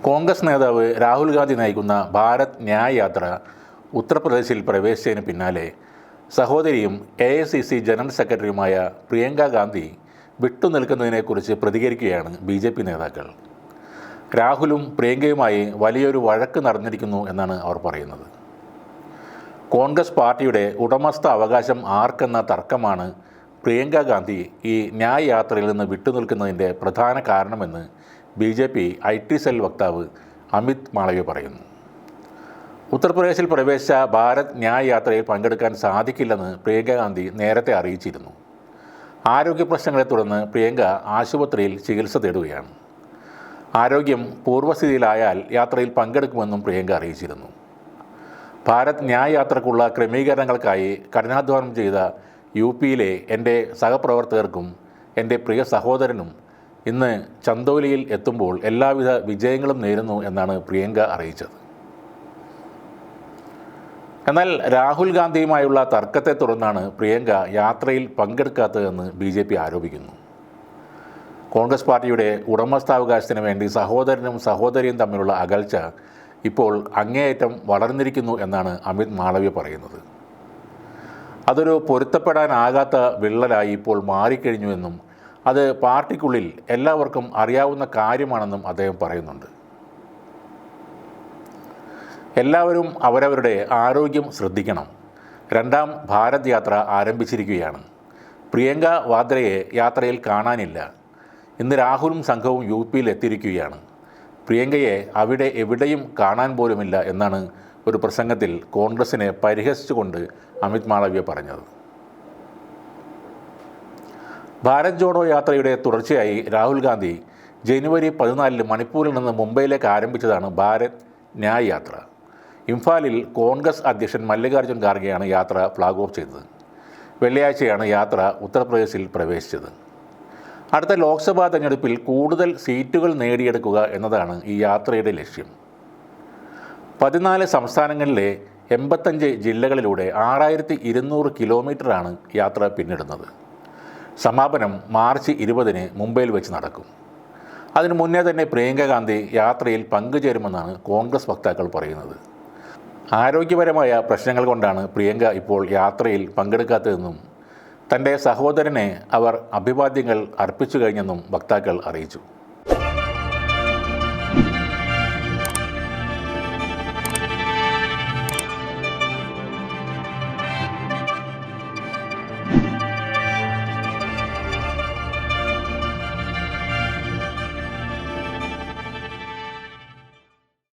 കോൺഗ്രസ് നേതാവ് രാഹുൽ ഗാന്ധി നയിക്കുന്ന ഭാരത് ന്യായ് യാത്ര ഉത്തർപ്രദേശിൽ പ്രവേശിച്ചതിന് പിന്നാലെ സഹോദരിയും AICC ജനറൽ സെക്രട്ടറിയുമായ പ്രിയങ്ക ഗാന്ധി വിട്ടുനിൽക്കുന്നതിനെക്കുറിച്ച് പ്രതികരിക്കുകയാണ് BJP നേതാക്കൾ. രാഹുലും പ്രിയങ്കയുമായി വലിയൊരു വഴക്ക് നടന്നിരിക്കുന്നു എന്നാണ് അവർ പറയുന്നത്. കോൺഗ്രസ് പാർട്ടിയുടെ ഉടമസ്ഥ അവകാശം ആർക്കെന്ന തർക്കമാണ് പ്രിയങ്ക ഗാന്ധി ഈ ന്യായ് യാത്രയിൽ നിന്ന് വിട്ടുനിൽക്കുന്നതിൻ്റെ പ്രധാന കാരണമെന്ന് BJP IT സെൽ വക്താവ് അമിത് മാളവ്യ പറയുന്നു. ഉത്തർപ്രദേശിൽ പ്രവേശിച്ച ഭാരത് ന്യായ് യാത്രയിൽ പങ്കെടുക്കാൻ സാധിക്കില്ലെന്ന് പ്രിയങ്ക ഗാന്ധി നേരത്തെ അറിയിച്ചിരുന്നു. ആരോഗ്യ പ്രശ്നങ്ങളെ തുടർന്ന് പ്രിയങ്ക ആശുപത്രിയിൽ ചികിത്സ തേടുകയാണ്. ആരോഗ്യം പൂർവ്വസ്ഥിതിയിലായാൽ യാത്രയിൽ പങ്കെടുക്കുമെന്നും പ്രിയങ്ക അറിയിച്ചിരുന്നു. ഭാരത് ന്യായ് യാത്രക്കുള്ള ക്രമീകരണങ്ങൾക്കായി കഠിനാധ്വാനം ചെയ്ത UPയിലെ എൻ്റെ സഹപ്രവർത്തകർക്കും എൻ്റെ പ്രിയ സഹോദരനും ഇന്ന് ചന്ദോലിയിൽ എത്തുമ്പോൾ എല്ലാവിധ വിജയങ്ങളും നേരുന്നു എന്നാണ് പ്രിയങ്ക അറിയിച്ചത്. എന്നാൽ രാഹുൽ ഗാന്ധിയുമായുള്ള തർക്കത്തെ തുടർന്നാണ് പ്രിയങ്ക യാത്രയിൽ പങ്കെടുക്കാത്തതെന്ന് BJP ആരോപിക്കുന്നു. കോൺഗ്രസ് പാർട്ടിയുടെ ഉടമസ്ഥാവകാശത്തിന് വേണ്ടി സഹോദരനും സഹോദരിയും തമ്മിലുള്ള അകൽച്ച ഇപ്പോൾ അങ്ങേയറ്റം വളർന്നിരിക്കുന്നു എന്നാണ് അമിത് മാളവ്യ പറയുന്നത്. അതൊരു പൊരുത്തപ്പെടാനാകാത്ത വിള്ളലായി ഇപ്പോൾ മാറിക്കഴിഞ്ഞുവെന്നും അത് പാർട്ടിക്കുള്ളിൽ എല്ലാവർക്കും അറിയാവുന്ന കാര്യമാണെന്നും അദ്ദേഹം പറയുന്നുണ്ട്. എല്ലാവരും അവരവരുടെ ആരോഗ്യം ശ്രദ്ധിക്കണം. രണ്ടാം ഭാരത് യാത്ര ആരംഭിച്ചിരിക്കുകയാണ്. പ്രിയങ്ക വാദ്രയെ യാത്രയിൽ കാണാനില്ല. ഇന്ന് രാഹുലും സംഘവും UPയിൽ എത്തിയിരിക്കുകയാണ്. പ്രിയങ്കയെ അവിടെ എവിടെയും കാണാൻ പോലുമില്ല എന്നാണ് ഒരു പ്രസംഗത്തിൽ കോൺഗ്രസിനെ പരിഹസിച്ചുകൊണ്ട് അമിത് മാളവ്യ പറഞ്ഞത്. ഭാരത് ജോഡോ യാത്രയുടെ തുടർച്ചയായി രാഹുൽ ഗാന്ധി ജനുവരി 14 മണിപ്പൂരിൽ നിന്ന് മുംബൈയിലേക്ക് ആരംഭിച്ചതാണ് ഭാരത് ന്യായ് യാത്ര. ഇംഫാലിൽ കോൺഗ്രസ് അധ്യക്ഷൻ മല്ലികാർജ്ജുൻ ഖാർഗെയാണ് യാത്ര ഫ്ലാഗ് ഓഫ് ചെയ്തത്. വെള്ളിയാഴ്ചയാണ് യാത്ര ഉത്തർപ്രദേശിൽ പ്രവേശിച്ചത്. അടുത്ത ലോക്സഭാ തെരഞ്ഞെടുപ്പിൽ കൂടുതൽ സീറ്റുകൾ നേടിയെടുക്കുക എന്നതാണ് ഈ യാത്രയുടെ ലക്ഷ്യം. 14 സംസ്ഥാനങ്ങളിലെ 85 ജില്ലകളിലൂടെ 6200 കിലോമീറ്ററാണ് യാത്ര പിന്നിടുന്നത്. സമാപനം മാർച്ച് 20 മുംബൈയിൽ വെച്ച് നടക്കും. അതിനു മുന്നേ തന്നെ പ്രിയങ്ക ഗാന്ധി യാത്രയിൽ പങ്കുചേരുമെന്നാണ് കോൺഗ്രസ് വക്താക്കൾ പറയുന്നത്. ആരോഗ്യപരമായ പ്രശ്നങ്ങൾ കൊണ്ടാണ് പ്രിയങ്ക ഇപ്പോൾ യാത്രയിൽ പങ്കെടുക്കാത്തതെന്നും തൻ്റെ സഹോദരനെ അവർ അഭിവാദ്യങ്ങൾ അർപ്പിച്ചു കഴിഞ്ഞെന്നും വക്താക്കൾ അറിയിച്ചു.